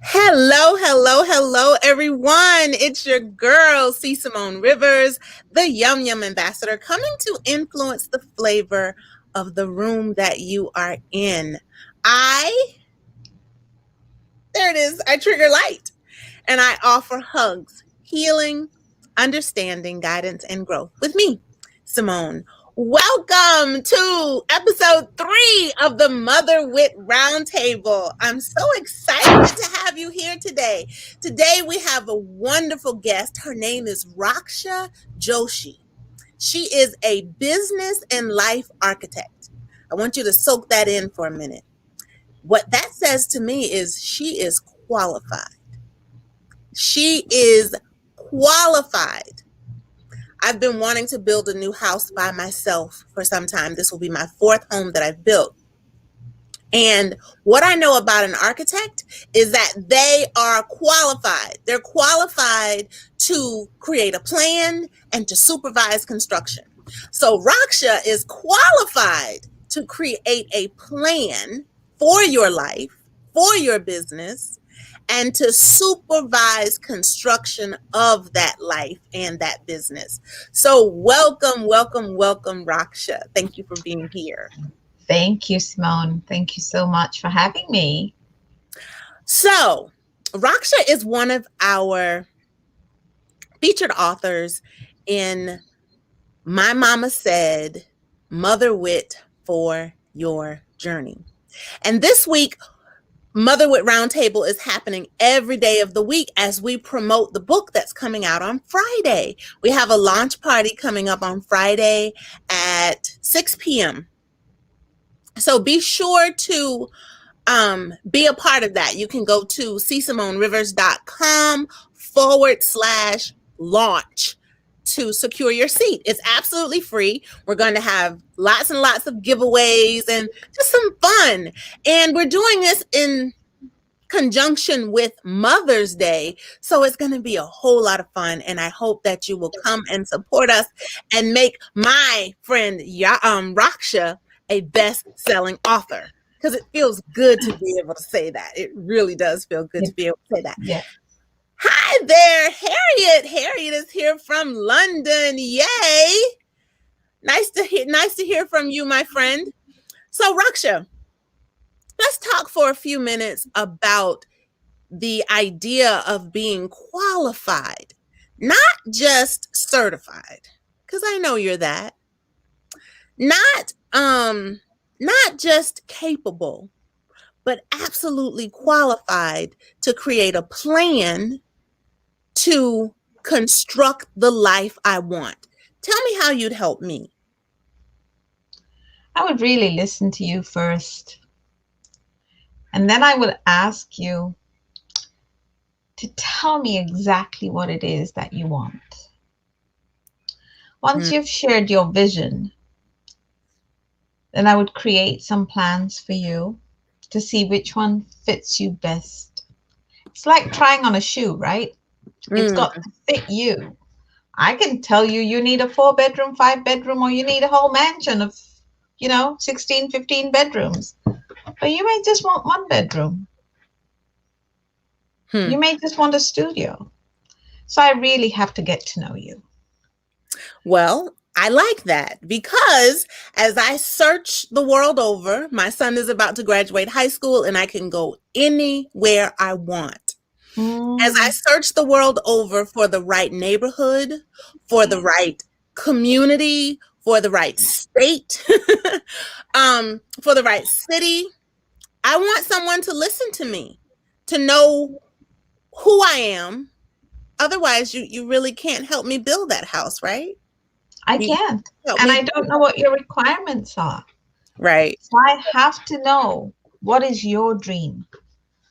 Hello, hello, hello, everyone. It's your girl, Simone Rivers, the Yum Yum Ambassador, coming to influence the flavor of the room that you are in. There it is, I trigger light, and I offer hugs, healing, understanding, guidance, and growth with me, Simone. Welcome to episode 3 of the Mother Wit Roundtable. I'm so excited to have you here today. Today we have a wonderful guest. Her name is Raksha Joshi. She is a business and life architect. I want you to soak that in for a minute. What that says to me is she is qualified. She is qualified. I've been wanting to build a new house by myself for some time. This will be my 4th home that I've built. And what I know about an architect is that they are qualified. They're qualified to create a plan and to supervise construction. So Raksha is qualified to create a plan for your life, for your business, and to supervise construction of that life and that business. So welcome, welcome, welcome, Raksha. Thank you for being here. Thank you, Simone. Thank you so much for having me. So Raksha is one of our featured authors in My Mama Said, Mother Wit for Your Journey. And this week, Mother Wit Roundtable is happening every day of the week as we promote the book that's coming out on Friday. We have a launch party coming up on Friday at 6 p.m. So be sure to be a part of that. You can go to csimonrivers.com/launch to secure your seat. It's absolutely free. We're going to have lots and lots of giveaways and just some fun. And we're doing this in conjunction with Mother's Day. So it's going to be a whole lot of fun. And I hope that you will come and support us and make my friend Raksha a best-selling author. Because it feels good to be able to say that. It really does feel good to be able to say that. Yeah. Hi there, Harriet. Harriet is here from London. Yay! Nice to hear from you, my friend. So, Raksha, let's talk for a few minutes about the idea of being qualified, not just certified, because I know you're that. Not just capable, but absolutely qualified to create a plan to construct the life I want. Tell me how you'd help me. I would really listen to you first. And then I would ask you to tell me exactly what it is that you want. Once you've shared your vision, then I would create some plans for you to see which one fits you best. It's like trying on a shoe, right? It's got to fit you. I can tell you you need a 4-bedroom, 5-bedroom, or you need a whole mansion of, 16, 15 bedrooms. But you may just want 1 bedroom. You may just want a studio. So I really have to get to know you. Well, I like that because as I search the world over, my son is about to graduate high school and I can go anywhere I want. As I search the world over for the right neighborhood, for the right community, for the right state, for the right city, I want someone to listen to me, to know who I am. Otherwise, you really can't help me build that house, right? I can't. And I don't know what your requirements are. Right. So I have to know what is your dream.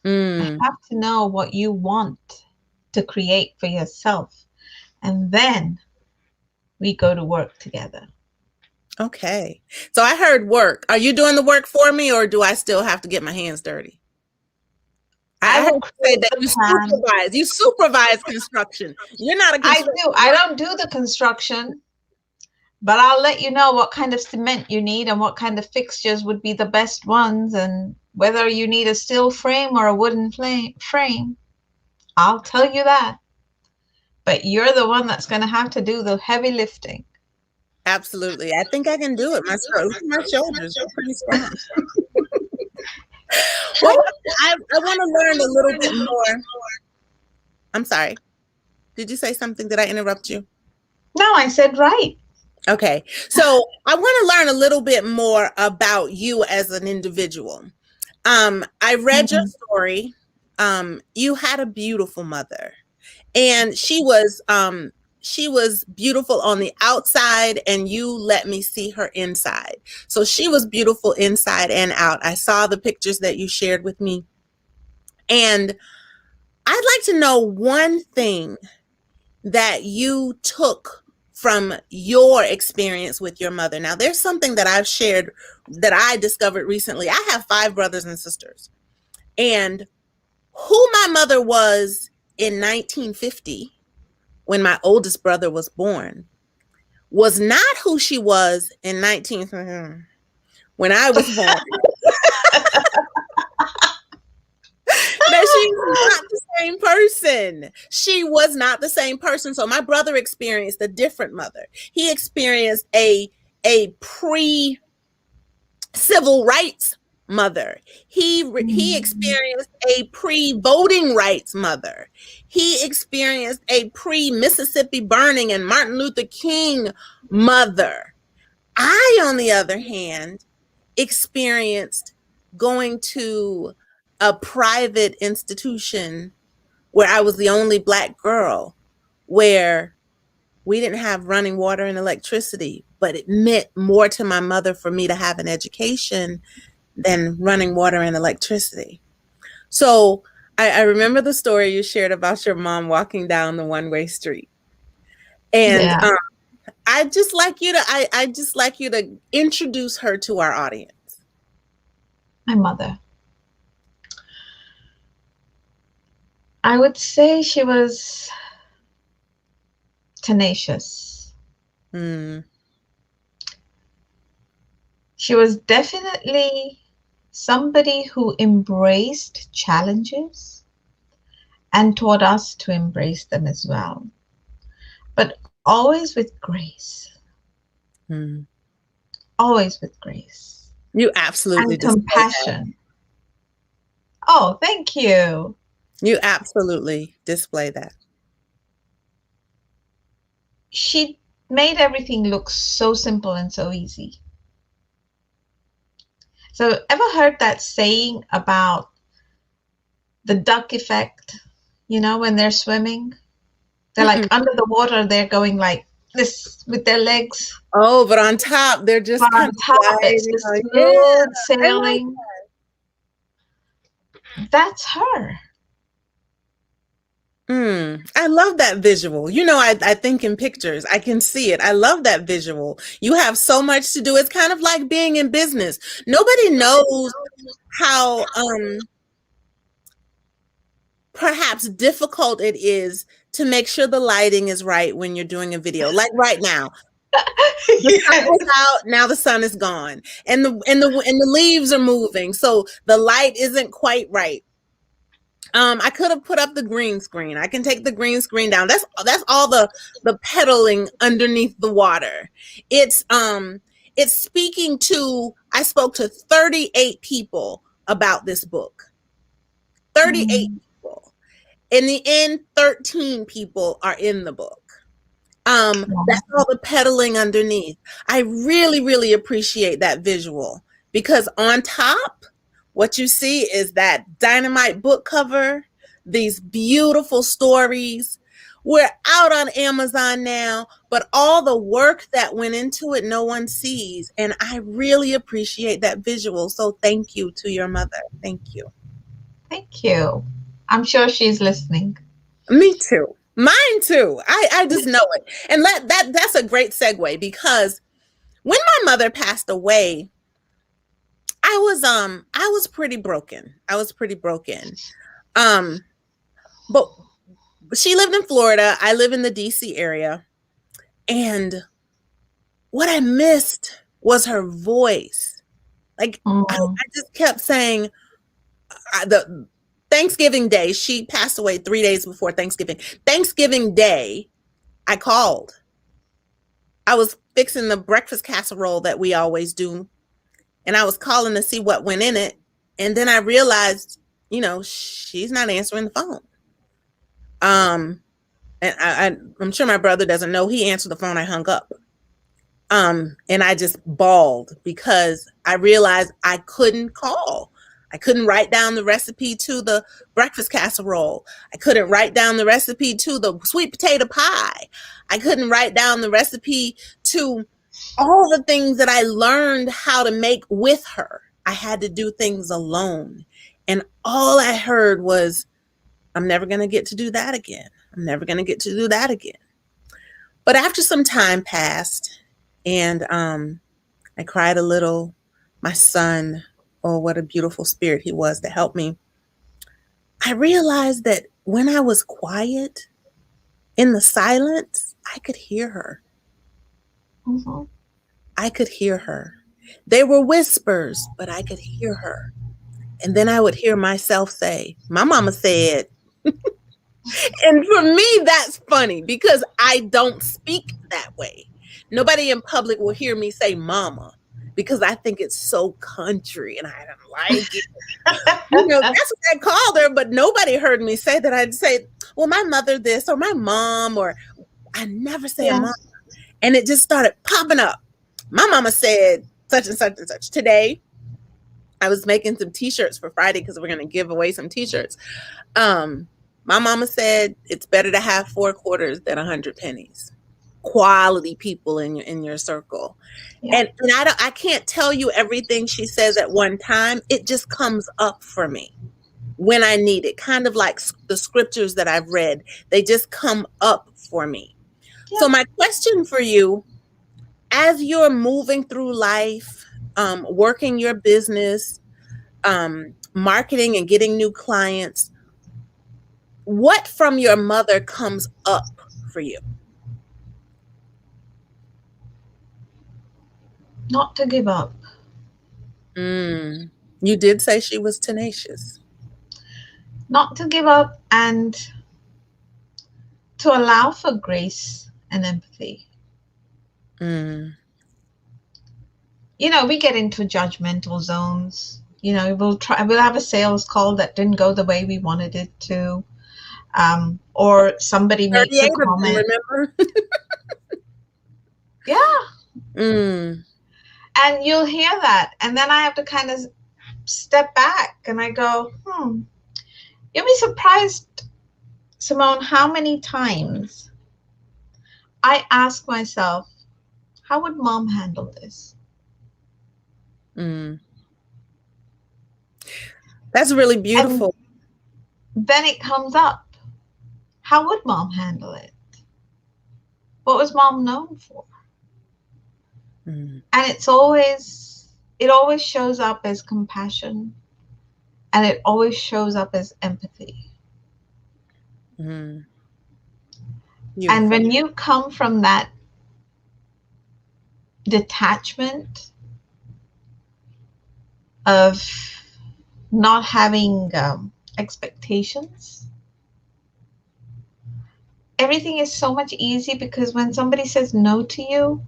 I have to know what you want to create for yourself. And then we go to work together. Okay. So I heard work. Are you doing the work for me or do I still have to get my hands dirty? I heard you say that you supervise construction. You're not a construction. I don't do the construction, but I'll let you know what kind of cement you need and what kind of fixtures would be the best ones. And Whether you need a steel frame or a wooden frame, I'll tell you that. But you're the one that's going to have to do the heavy lifting. Absolutely. I think I can do it myself. Look at my shoulders. They're pretty strong. Well, I want to learn a little bit more. I'm sorry. Did you say something? Did I interrupt you? No, I said right. Okay. So I want to learn a little bit more about you as an individual. I read your story. You had a beautiful mother, and she was beautiful on the outside, and you let me see her inside. So she was beautiful inside and out. I saw the pictures that you shared with me. And I'd like to know one thing that you took from your experience with your mother. Now, there's something that I've shared that I discovered recently. I have 5 brothers and sisters. And who my mother was in 1950, when my oldest brother was born, was not who she was in 19 when I was born. That she was not the same person. She was not the same person. So my brother experienced a different mother. He experienced a pre civil rights mother. He experienced a pre-voting rights mother. He experienced a pre-Mississippi burning and Martin Luther King mother. I, on the other hand, experienced going to a private institution where I was the only Black girl, where we didn't have running water and electricity, but it meant more to my mother for me to have an education than running water and electricity. So I remember the story you shared about your mom walking down the one-way street. And Yeah, I just like you to introduce her to our audience. my mother. I would say she was tenacious. Mm. She was definitely somebody who embraced challenges and taught us to embrace them as well, but always with grace, Mm. always with grace You absolutely and display that. compassion. Oh, thank you. You absolutely display that. She made everything look so simple and so easy. So, ever heard that saying about the duck effect? You know, when they're swimming, they're like Mm-mm. under the water, they're going like this with their legs, Oh, but on top, they're just but kind on of top, it's gliding. just Like, yeah, smooth I like sailing. That's her. I love that visual. I think in pictures. I can see it. I love that visual. You have so much to do. It's kind of like being in business. Nobody knows how perhaps difficult it is to make sure the lighting is right when you're doing a video. Like right now, the sun Yes. was out, now the sun is gone. And the leaves are moving. So the light isn't quite right. I could have put up the green screen. I can take the green screen down. That's all the pedaling underneath the water. It's speaking to I spoke to 38 people about this book. 38 Mm. people. In the end, 13 people are in the book. That's all the pedaling underneath. I really, really appreciate that visual because on top, what you see is that dynamite book cover, these beautiful stories. We're out on Amazon now, but all the work that went into it, no one sees. And I really appreciate that visual. So thank you to your mother. Thank you. Thank you. I'm sure she's listening. Me too. Mine too. I just know it. And that's a great segue because when my mother passed away, I was pretty broken. I was pretty broken. Um but she lived in Florida. I live in the DC area. And what I missed was her voice. Like I Mm. just kept saying, the Thanksgiving Day, she passed away 3 days before Thanksgiving. Thanksgiving Day, I called. I was fixing the breakfast casserole that we always do, and I was calling to see what went in it. And then I realized, she's not answering the phone. Um, and I'm sure my brother doesn't know. He answered the phone. I hung up. And I just bawled because I realized I couldn't call. I couldn't write down the recipe to the breakfast casserole. I couldn't write down the recipe to the sweet potato pie. I couldn't write down the recipe to all the things that I learned how to make with her. I had to do things alone. And all I heard was, I'm never going to get to do that again. I'm never going to get to do that again. But after some time passed, and I cried a little. My son, oh, what a beautiful spirit he was to help me. I realized that when I was quiet, in the silence, I could hear her. Mm-hmm. I could hear her. They were whispers, but I could hear her. And then I would hear myself say, my mama said, and for me, that's funny because I don't speak that way. Nobody in public will hear me say mama because I think it's so country and I don't like it. That's what I called her, but nobody heard me say that. I'd say, well, my mother this or my mom, or I never say Yeah. mama. And it just started popping up. My mama said such and such and such. Today, I was making some t-shirts for Friday because we're going to give away some t-shirts. My mama said it's better to have 4 quarters than 100 pennies. Quality people in your circle. Yeah. And I can't tell you everything she says at one time. It just comes up for me when I need it. Kind of like the scriptures that I've read. They just come up for me. Yeah. So my question for you, as you're moving through life, working your business, marketing and getting new clients, what from your mother comes up for you? Not to give up. You did say she was tenacious. Not to give up and to allow for grace and empathy. We get into judgmental zones. We'll have a sales call that didn't go the way we wanted it to. Or somebody makes a comment. Remember? Yeah. And you'll hear that. And then I have to kind of step back and I go, you'll be surprised, Simone, how many times I ask myself, how would mom handle this? That's really beautiful. And then it comes up. How would mom handle it? What was mom known for? And it always shows up as compassion, and it always shows up as empathy. And when you come from that detachment of not having expectations, everything is so much easier, because when somebody says no to you,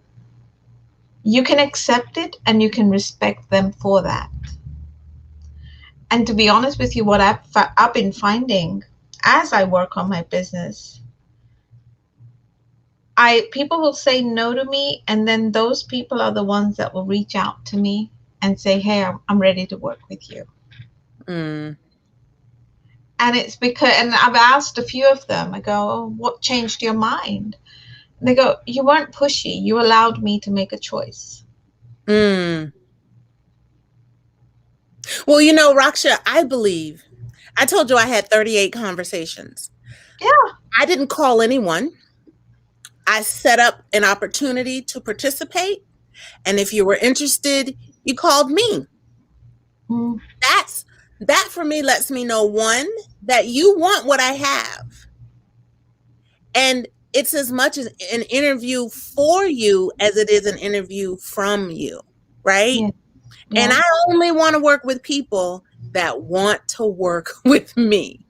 you can accept it and you can respect them for that. And to be honest with you, what I've been finding as I work on my business, people will say no to me, and then those people are the ones that will reach out to me and say, hey, I'm ready to work with you. And it's because, and I've asked a few of them, I go, oh, what changed your mind? And they go, you weren't pushy. You allowed me to make a choice. Well, Raksha, I told you I had 38 conversations. Yeah. I didn't call anyone. I set up an opportunity to participate. And if you were interested, you called me. That for me lets me know, one, that you want what I have. And it's as much as an interview for you as it is an interview from you, right? Yeah. Yeah. And I only want to work with people that want to work with me.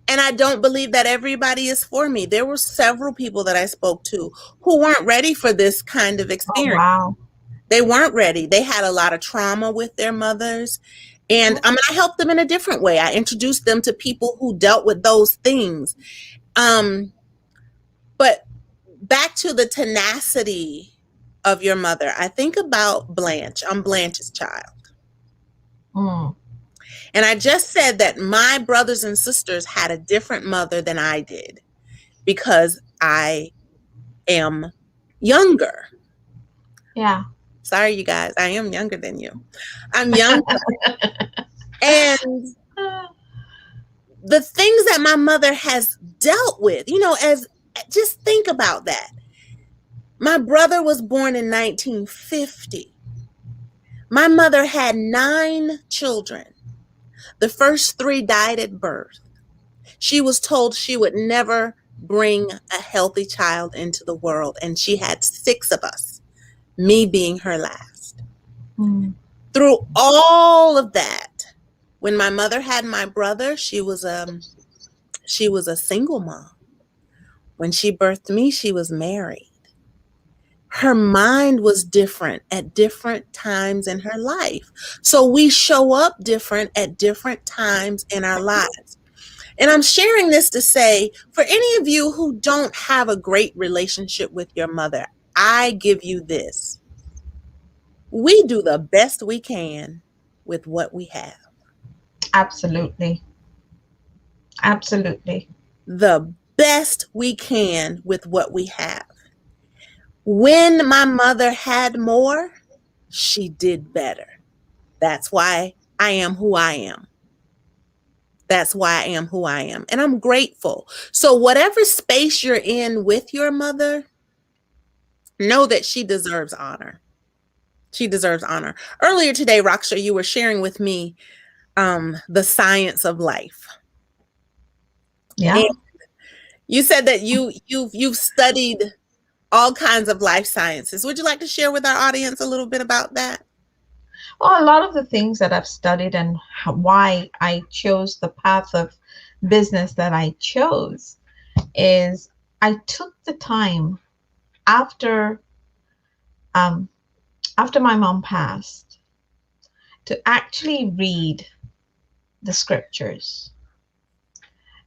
And I don't believe that everybody is for me. There were several people that I spoke to who weren't ready for this kind of Oh, experience. wow. They weren't ready. They had a lot of trauma with their mothers. And I helped them in a different way. I introduced them to people who dealt with those things. Um, but back to the tenacity of your mother, I think about Blanche. I'm Blanche's child. Mm. And I just said that my brothers and sisters had a different mother than I did because I am younger. Yeah. Sorry, you guys, I am younger than you. I'm younger. And the things that my mother has dealt with, as just think about that. My brother was born in 1950. My mother had 9 children. The first 3 died at birth. She was told she would never bring a healthy child into the world, and she had 6 of us, me being her last. Mm. Through all of that, when my mother had my brother, she was a single mom. When she birthed me, she was married. Her mind was different at different times in her life. So we show up different at different times in our lives. And I'm sharing this to say, for any of you who don't have a great relationship with your mother, I give you this. We do the best we can with what we have. Absolutely. Absolutely. The best we can with what we have. When my mother had more, she did better. That's why I am who I am. That's why I am who I am. And I'm grateful. So, whatever space you're in with your mother, know that she deserves honor. She deserves honor. Earlier today, Raksha, you were sharing with me the science of life. Yeah. And you said that you've studied all kinds of life sciences. Would you like to share with our audience a little bit about that? Well, a lot of the things that I've studied and why I chose the path of business that I chose is I took the time after um, after my mom passed to actually read the scriptures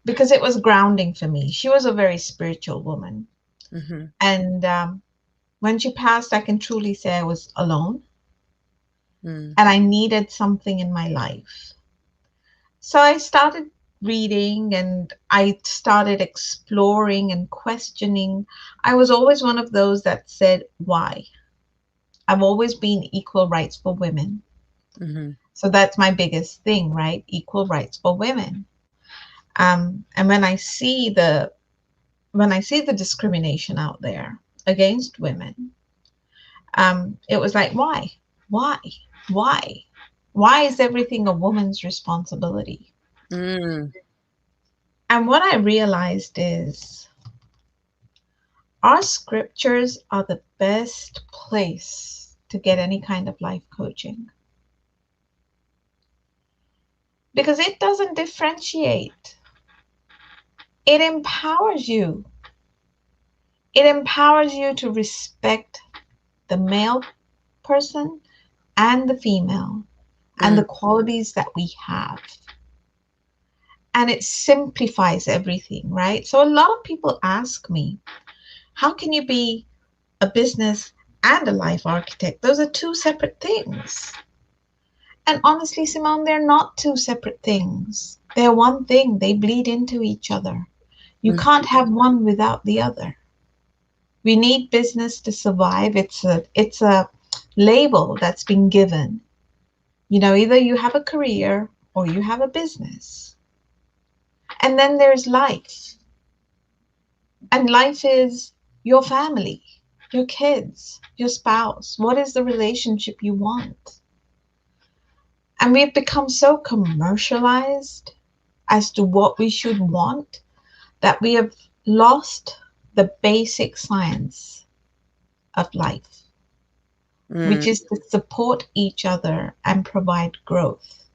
because it was grounding for me. She was a very spiritual woman, Mm-hmm. and when she passed, I can truly say I was alone Mm. and I needed something in my life. So I started reading and I started exploring and questioning. I was always one of those that said, why? I've always been equal rights for women. Mm-hmm. So that's my biggest thing, right? Equal rights for women. And when I see the discrimination out there against women, it was like, why, why, why is everything a woman's responsibility? Mm. And what I realized is our scriptures are the best place to get any kind of life coaching because it doesn't differentiate. It empowers you. It empowers you to respect the male person and the female and Mm. the qualities that we have. And it simplifies everything, right? So a lot of people ask me, how can you be a business and a life architect? Those are 2 separate things. And honestly, Simone, they're not 2 separate things. They're one thing. They bleed into each other. You Mm. can't have one without the other. We need business to survive. It's a label that's been given. Either you have a career or you have a business. And then there's life. And life is your family, your kids, your spouse. What is the relationship you want? And we've become so commercialized as to what we should want that we have lost the basic science of life, Mm. which is to support each other and provide growth.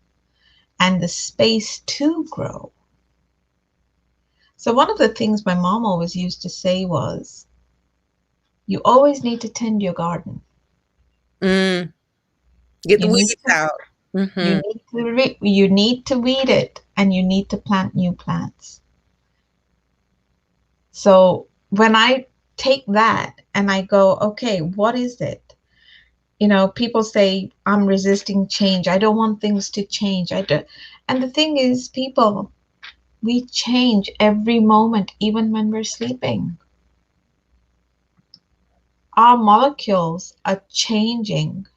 and the space to grow. So, one of the things my mom always used to say was, you always need to tend your garden. Mm, get the You need weeds to out. Mm-hmm. you need to weed it, and you need to plant new plants. So when I take that and I go, okay, what is it? People say I'm resisting change. I don't want things to change. I do. And the thing is, people, we change every moment, even when we're sleeping. Our molecules are changing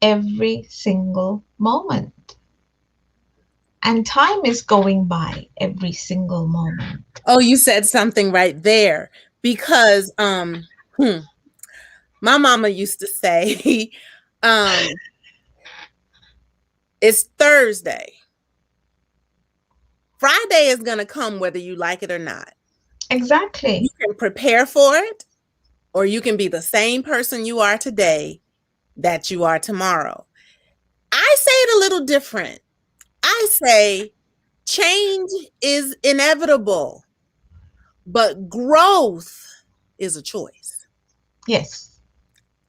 every single moment. And time is going by every single moment. Oh, you said something right there because my mama used to say, um, it's Thursday. Friday is gonna come whether you like it or not. You Exactly. can prepare for it, or you can be the same person you are today that you are tomorrow. I say it a little different. I say change is inevitable, but growth is a choice. Yes.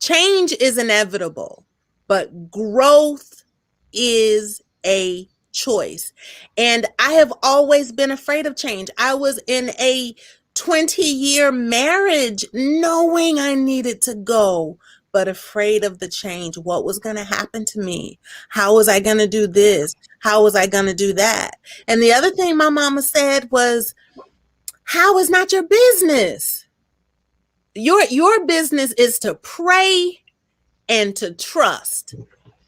Change is inevitable, but growth is a choice. And I have always been afraid of change. I was in a 20-year marriage knowing I needed to go, but afraid of the change. What was going to happen to me? How was I going to do this? How was I going to do that? And the other thing my mama said was, how is not your business? Your business is to pray and to trust.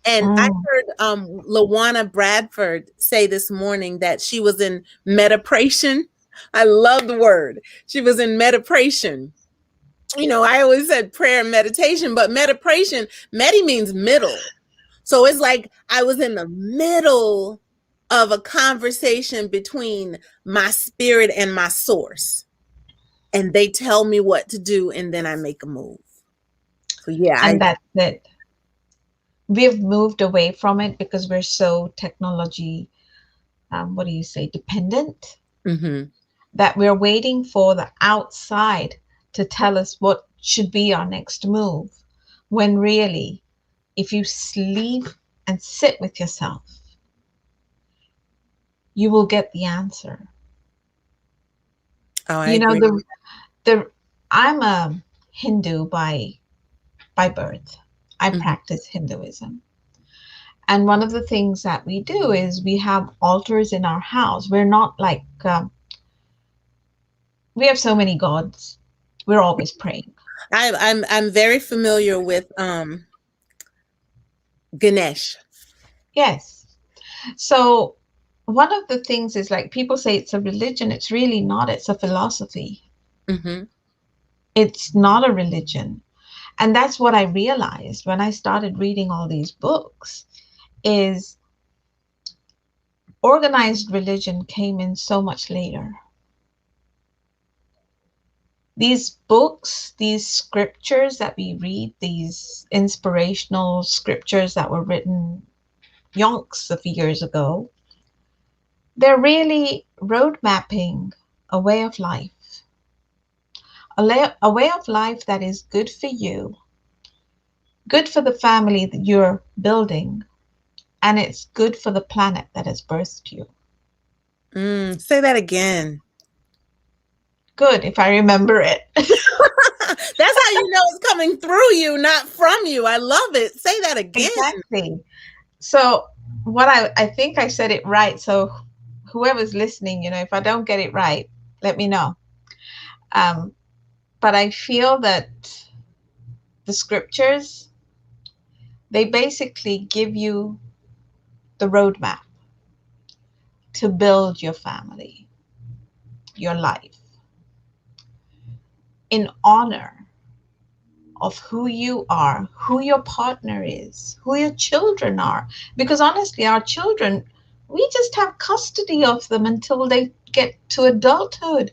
And I Mm. heard Lawana Bradford say this morning that she was in meditation. I love the word. She was in meditation. I always said prayer and meditation, but meditation, medi means middle. So it's like I was in the middle of a conversation between my spirit and my source. And they tell me what to do, and then I make a move. So yeah, And that's it. We've moved away from it because we're so technology, what do you say, dependent, mm-hmm. that we're waiting for the outside to tell us what should be our next move. When really, if you sleep and sit with yourself, you will get the answer. Oh, I You know, agree. the I'm a Hindu by birth. I Mm-hmm. practice Hinduism. And one of the things that we do is we have altars in our house. We're not like, we have so many gods. We're always praying. I'm very familiar with Ganesh. Yes. So one of the things is, like, people say it's a religion. It's really not. It's a philosophy. Mm-hmm. It's not a religion. And that's what I realized when I started reading all these books is organized religion came in so much later. These books, these scriptures that we read, these inspirational scriptures that were written yonks of years ago, they're really road mapping a way of life, a way of life that is good for you, good for the family that you're building, and it's good for the planet that has birthed you. Say that again. Good, if I remember it. That's how you know it's coming through you, not from you. I love it. Say that again. Exactly. So, what I think I said it right. So, whoever's listening, if I don't get it right, let me know. Um, but I feel that the scriptures, they basically give you the roadmap to build your family, your life, in honor of who you are, who your partner is, who your children are. Because honestly, our children, we just have custody of them until they get to adulthood.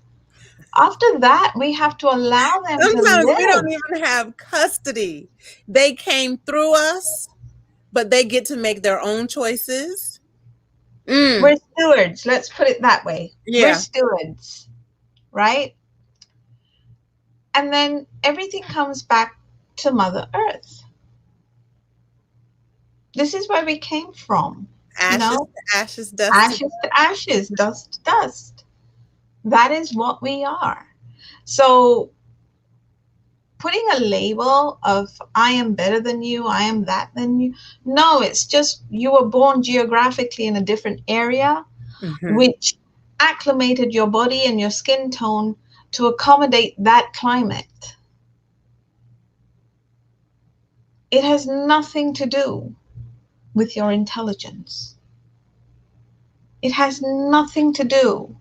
After that, we have to allow them to Sometimes we live. don't even have custody. They came through us, but they get to make their own choices. Mm. We're stewards. Let's put it that way. We're Yeah. stewards, right? And then everything comes back to Mother Earth. This is where we came from, you Ashes know, to ashes, dust to ashes to ashes, dust to dust. That is what we are. So putting a label of I am better than you, I am that than you. No, it's just you were born geographically in a different area, Mhm. which acclimated your body and your skin tone to accommodate that climate. It has nothing to do with your intelligence. It has nothing to do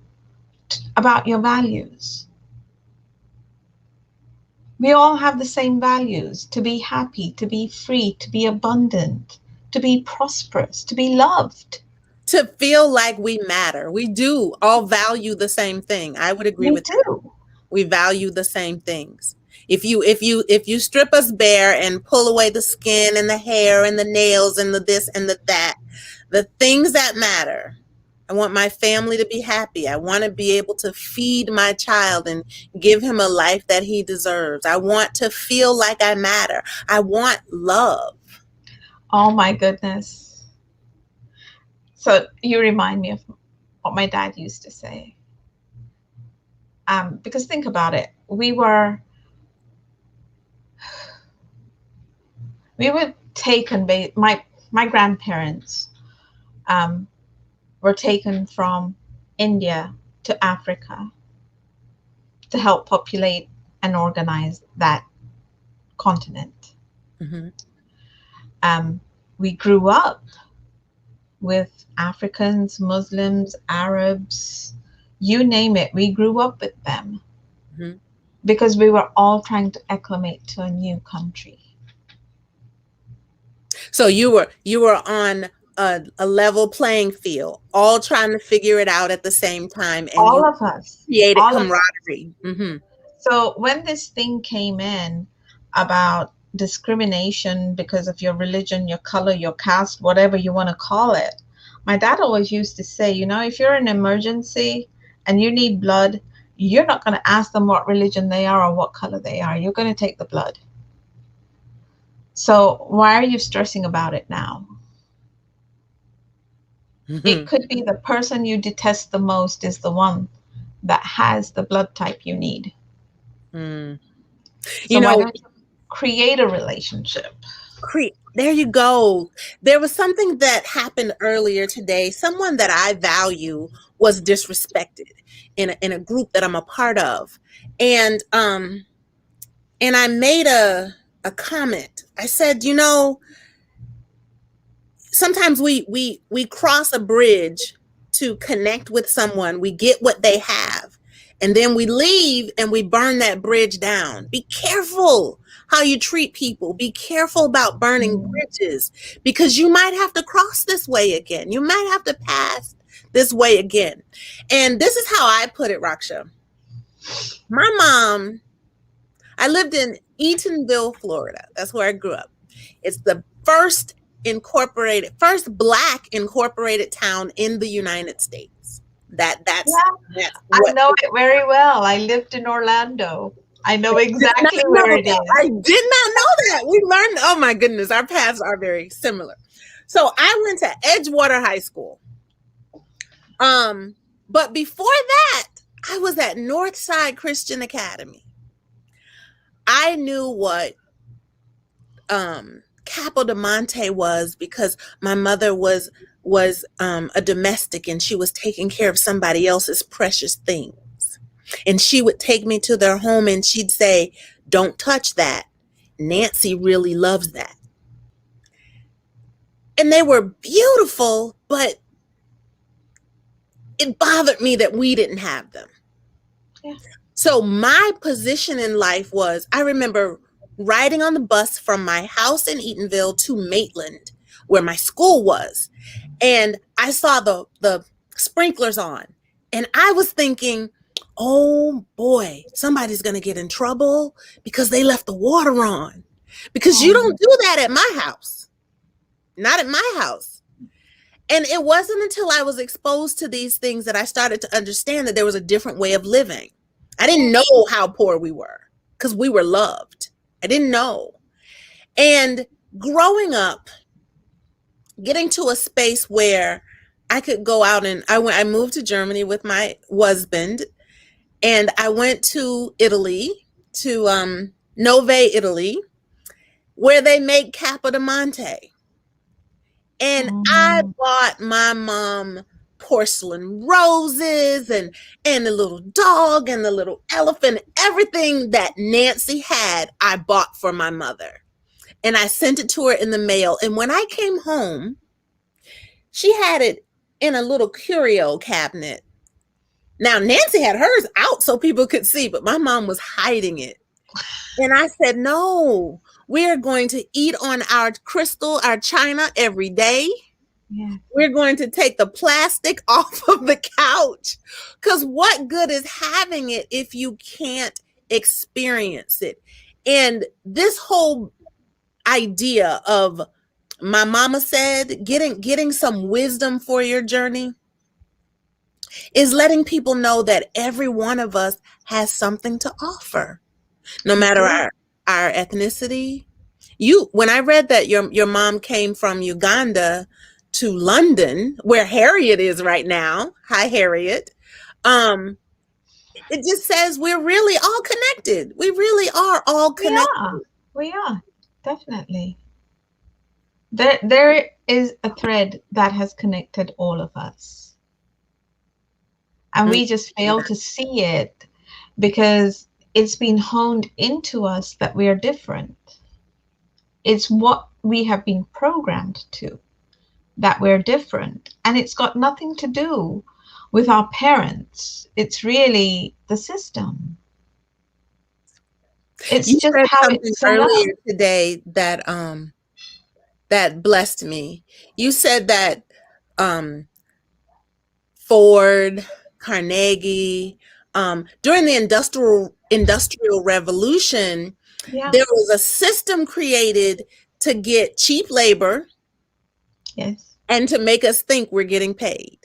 about your values. We all have the same values: to be happy, to be free, to be abundant, to be prosperous, to be loved. To feel like we matter. We do all value the same thing. I would agree We with that. do. We value the same things. If you strip us bare and pull away the skin and the hair and the nails and the this and the that, the things that matter. I want my family to be happy. I want to be able to feed my child and give him a life that he deserves. I want to feel like I matter. I want love. Oh my goodness. So you remind me of what my dad used to say. Because think about it. We were taken by my grandparents um, were taken from India to Africa to help populate and organize that continent. Mm-hmm. We grew up with Africans, Muslims, Arabs, you name it. We grew up with them Mm-hmm. because we were all trying to acclimate to a new country. So you were on a level playing field, all trying to figure it out at the same time, and All you of us, created all of us. camaraderie. Mm-hmm. So when this thing came in about discrimination because of your religion, your color, your caste, whatever you want to call it, my dad always used to say, if you're in an emergency and you need blood, you're not going to ask them what religion they are or what color they are. You're going to take the blood. So why are you stressing about it now? It Mm-hmm. could be the person you detest the most is the one that has the blood type you need. Mm. So You why know, don't you create a relationship? there you go. There was something that happened earlier today. Someone that I value was disrespected in a group that I'm a part of, and I made a comment. I said, sometimes we cross a bridge to connect with someone. We get what they have, and then we leave and we burn that bridge down. Be careful how you treat people. Be careful about burning Mm. bridges, because you might have to cross this way again. You might have to pass this way again. And this is how I put it, Raksha. My mom, I lived in Eatonville, Florida. That's where I grew up. It's the first black incorporated town in the United States. That that's Yeah, that's I what know it very well. I lived in Orlando. I know did not exactly know where it that. is. I did not know that. We learned, oh my goodness, our paths are very similar. So I went to Edgewater High School. Um, but before that, I was at Northside Christian Academy. I knew what Capo de Monte was because my mother was a domestic, and she was taking care of somebody else's precious things. And she would take me to their home and she'd say, "Don't touch that. Nancy really loves that." And they were beautiful, but it bothered me that we didn't have them. Yeah. So my position in life was, I remember riding on the bus from my house in Eatonville to Maitland, where my school was, and I saw the sprinklers on, and I was thinking, "Oh boy, somebody's going to get in trouble because they left the water on." Because you Oh, don't do that at my house. Not at my house. And it wasn't until I was exposed to these things that I started to understand that there was a different way of living. I didn't know Yes. how poor we were because we were loved. I didn't know. And growing up, getting to a space where I could go out, and I moved to Germany with my husband, and I went to Italy, to Nove, Italy, where they make Capo di Monte. And I Mm, bought my mom porcelain roses, and the little dog and the little elephant, everything that Nancy had, I bought for my mother. And I sent it to her in the mail. And when I came home, she had it in a little curio cabinet. Now, Nancy had hers out so people could see, but my mom was hiding it. And I said, no, we're going to eat on our crystal, our china every day. yeah. We're going to take the plastic off of the couch. Because what good is having it if you can't experience it? And this whole idea of, my mama said, getting some wisdom for your journey is letting people know that every one of us has something to offer, no We matter do. our ethnicity. You, when I read that your mom came from Uganda to London, where Harriet is right now. Hi, Harriet. Um, it just says we're really all connected. We really are all We connected. are. We are. Definitely. There is a thread that has connected all of us. And Mm, we just fail to see it because it's been honed into us that we are different. It's what we have been programmed to, that we're different. And it's got nothing to do with our parents. It's really the system. It's You just said how something it's set up. earlier today that that blessed me. You said that um Ford, Carnegie, during the industrial revolution, Yeah. there was a system created to get cheap labor Yes. and to make us think we're getting paid,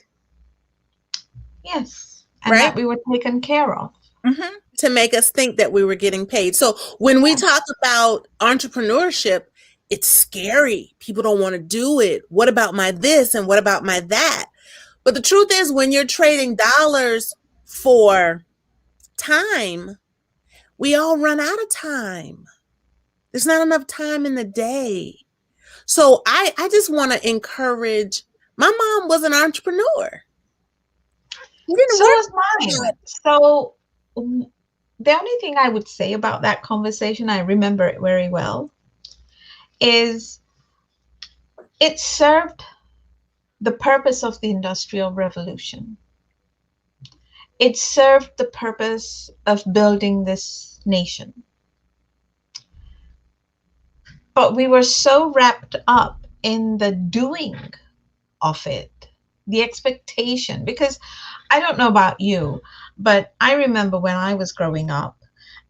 Yes. And right? that we were taken care of. Mm-hmm. To make us think that we were getting paid. So when we talk Yes. about entrepreneurship, it's scary. People don't want to do it. What about my this and what about my that? But the truth is, when you're trading dollars for time, we all run out of time. There's not enough time in the day. So I just want to encourage. My mom was an entrepreneur. She didn't So work was hard. mine. So the only thing I would say about that conversation, I remember it very well, is it served the purpose of the Industrial Revolution. It served the purpose of building this nation. But we were so wrapped up in the doing of it, the expectation. Because I don't know about you, but I remember when I was growing up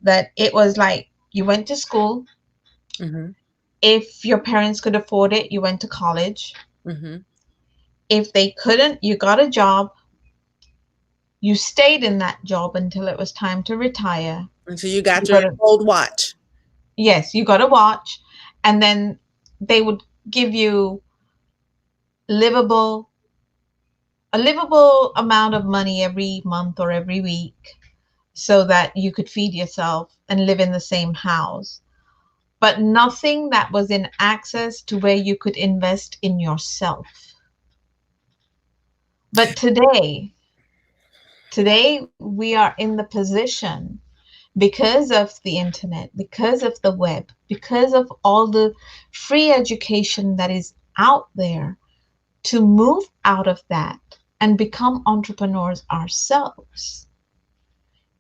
that it was like you went to school. Mm-hmm, If your parents could afford it, you went to college. mm-hmm. If they couldn't, you got a job. You stayed in that job until it was time to retire. And so you You got your got a, gold watch. yes, you got a watch, and then they would give you livable a livable amount of money every month or every week so that you could feed yourself and live in the same house, but nothing that was in access to where you could invest in yourself. But today we are in the position, because of the internet, because of the web, because of all the free education that is out there, to move out of that and become entrepreneurs ourselves.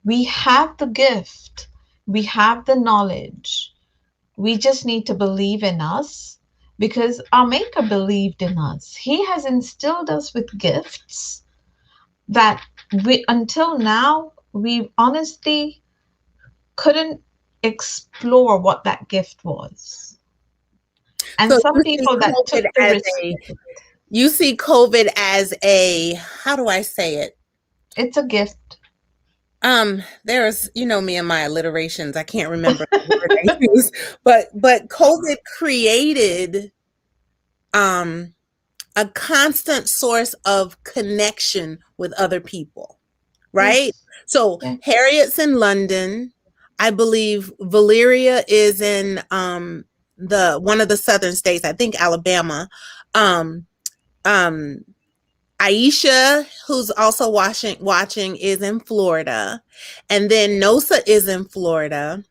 We have the gift, we have the knowledge. We just need to believe in us because our Maker believed in us. He has instilled us with gifts that we, until now, we honestly couldn't explore what that gift was. And So some you see people that COVID took the as risk a with it. You see COVID as a, how do I say it? It's a gift. There's, you know me and my alliterations. I can't remember the word I use, but COVID created um a constant source of connection with other people, right? Yes. So Yeah. Harriet's in London. I believe Valeria is in the one of the southern states, I think Alabama. Um um Aisha, who's also watching is in Florida. And then Nosa is in Florida.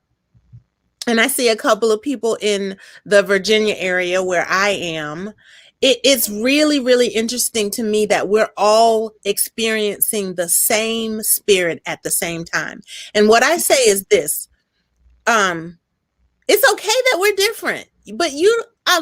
And I see a couple of people in the Virginia area where I am. It's really, really interesting to me that we're all experiencing the same spirit at the same time. And what I say is this, um, it's okay that we're different, but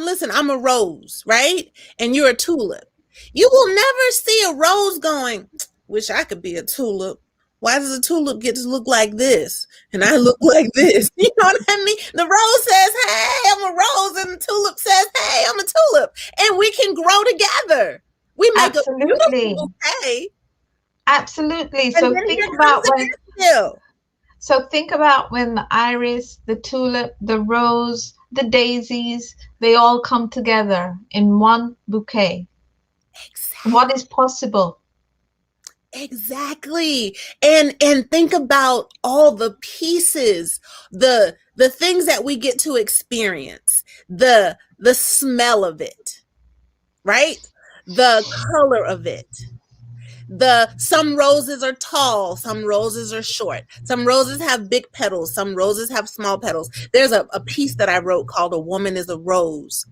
listen, I'm a rose, right? And you're a tulip. You will never see a rose going, wish I could be a tulip. Why does a tulip get to look like this? And I look like this. You know what I mean? The rose says, hey, I'm a rose. And the tulip says, hey, I'm a tulip. And we can grow together. We make a Absolutely. beautiful bouquet. Absolutely. And So then think here comes about the when daffodil. so think about when the iris, the tulip, the rose, the daisies, they all come together in one bouquet. What is possible? Exactly. And think about all the pieces, the things that we get to experience, the smell of it, right? The color of it. The some roses are tall, some roses are short, some roses have big petals, some roses have small petals. There's a piece that I wrote called A Woman is a Rose,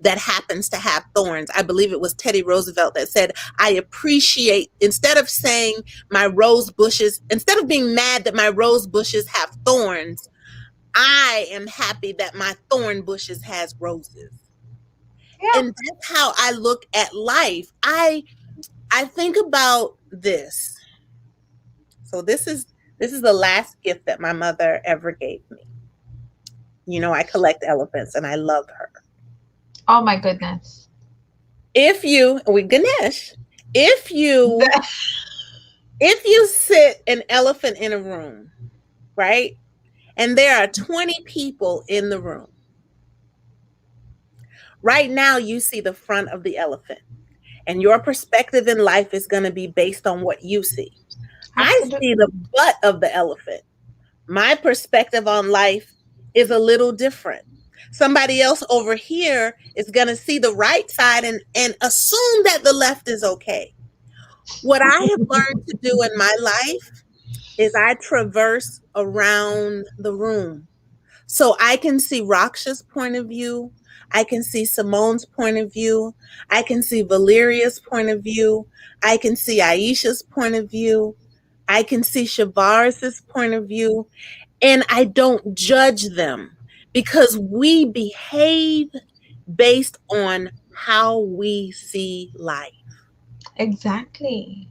that happens to have thorns. I believe it was Teddy Roosevelt that said, I appreciate, instead of saying my rose bushes, instead of being mad that my rose bushes have thorns, I am happy that my thorn bushes has roses. Yeah, And that's how I look at life. I think about this. So this is the last gift that my mother ever gave me. You know, I collect elephants and I love her. oh my goodness. If you we Ganesh, if you if you sit an elephant in a room, right? And there are 20 people in the room. Right now you see the front of the elephant. And your perspective in life is going to be based on what you see. I see Absolutely. the butt of the elephant. My perspective on life is a little different. Somebody else over here is going to see the right side and assume that the left is okay. What I have learned to do in my life is I traverse around the room. So I can see Raksha's point of view. I can see Simone's point of view. I can see Valeria's point of view. I can see Aisha's point of view. I can see Shavaris's point of view. And I don't judge them because we behave based on how we see life. Exactly.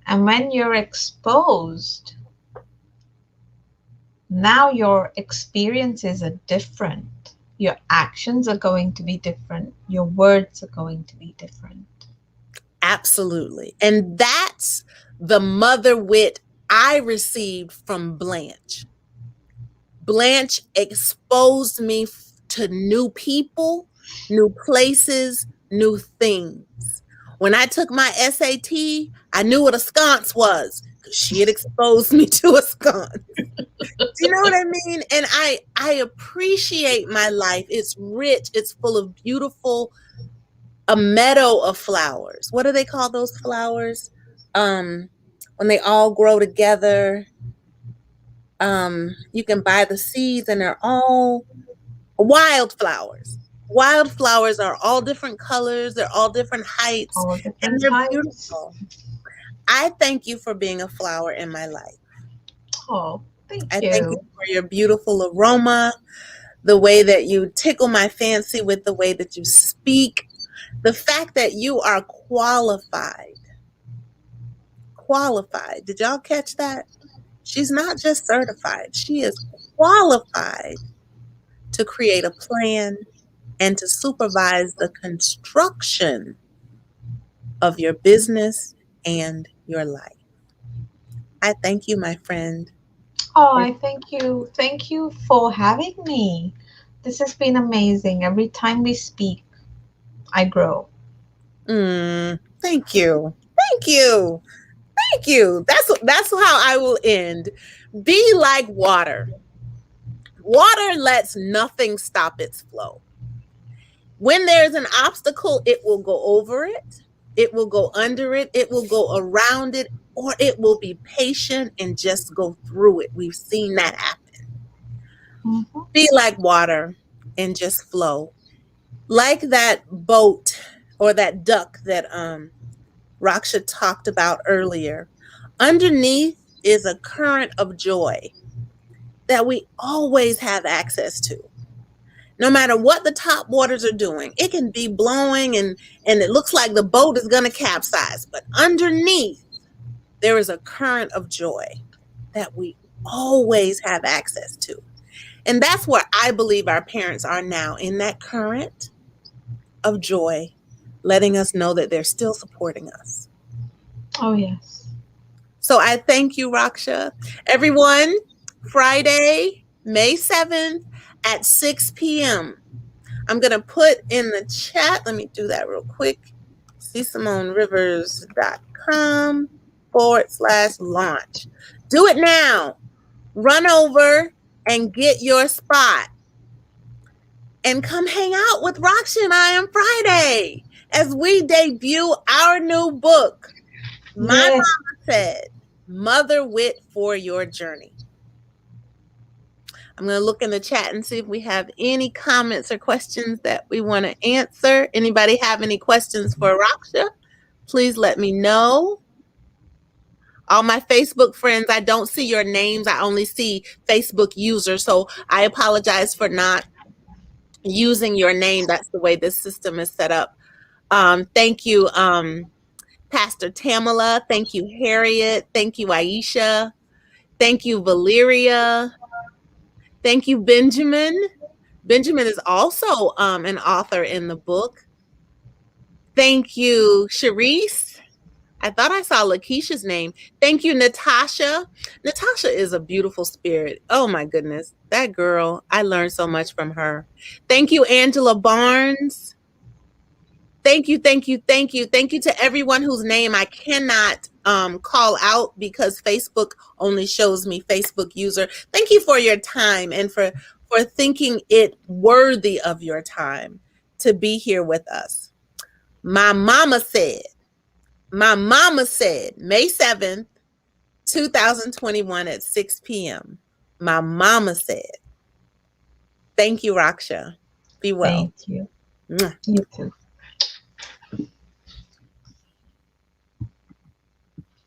And when you're exposed, now your experiences are different. Your actions are going to be different. Your words are going to be different. Absolutely. And that's the mother wit I received from Blanche. Blanche exposed me to new people, new places, new things. When I took my SAT, I knew what a sconce was because she had exposed me to a sconce. Do you know what I mean? And I appreciate my life. It's rich. It's full of beautiful, a meadow of flowers. What do they call those flowers? Um, when they all grow together, you can buy the seeds and they're all wildflowers. Wildflowers are all different colors, they're all different heights, All and different they're heights. beautiful. I thank you for being a flower in my life. Oh, thank I thank you you. for your beautiful aroma, the way that you tickle my fancy with the way that you speak, the fact that you are qualified. Qualified. Did y'all catch that? She's not just certified, she is qualified to create a plan and to supervise the construction of your business and your life. I thank you, my friend. Oh, I thank you. Thank you for having me. This has been amazing. Every time we speak, I grow. Thank you. Thank you. Thank you. That's how I will end. Be like water. Water lets nothing stop its flow. When there's an obstacle, it will go over it, it will go under it, it will go around it, or it will be patient and just go through it. We've seen that happen. Mhm. Be like water and just flow. Like that boat or that duck that Raksha talked about earlier. Underneath is a current of joy that we always have access to. No matter what the top waters are doing, it can be blowing and it looks like the boat is going to capsize, but underneath there is a current of joy that we always have access to. And that's where I believe our parents are now, in that current of joy, letting us know that they're still supporting us. Oh, yes. So I thank you, Raksha. Everyone, Friday, May 7th at 6 p.m. I'm going to put in the chat. Let me do that real quick. SimoneRivers.com/launch. Do it now. Run over and get your spot and come hang out with Raksha and I on Friday as we debut our new book, My Yes. Mama Said, Mother Wit for Your Journey. I'm going to look in the chat and see if we have any comments or questions that we want to answer. Anybody have any questions for Raksha? Please let me know. All my Facebook friends, I don't see your names. I only see Facebook users. So I apologize for not using your name. That's the way this system is set up. Thank you, Pastor Tamala. Thank you, Harriet. Thank you, Aisha. Thank you, Valeria. Thank you, Benjamin. Benjamin is also an author in the book. Thank you, Sharice. I thought I saw Lakeisha's name. Thank you, Natasha. Natasha is a beautiful spirit. Oh my goodness. That girl, I learned so much from her. Thank you, Angela Barnes. Thank you, thank you, thank you. Thank you to everyone whose name I cannot call out because Facebook only shows me Facebook user. Thank you for your time and for thinking it worthy of your time to be here with us. My mama said, May 7th, 2021 at 6 p.m. My mama said, thank you, Raksha. Be well. Thank you. Mwah. You too.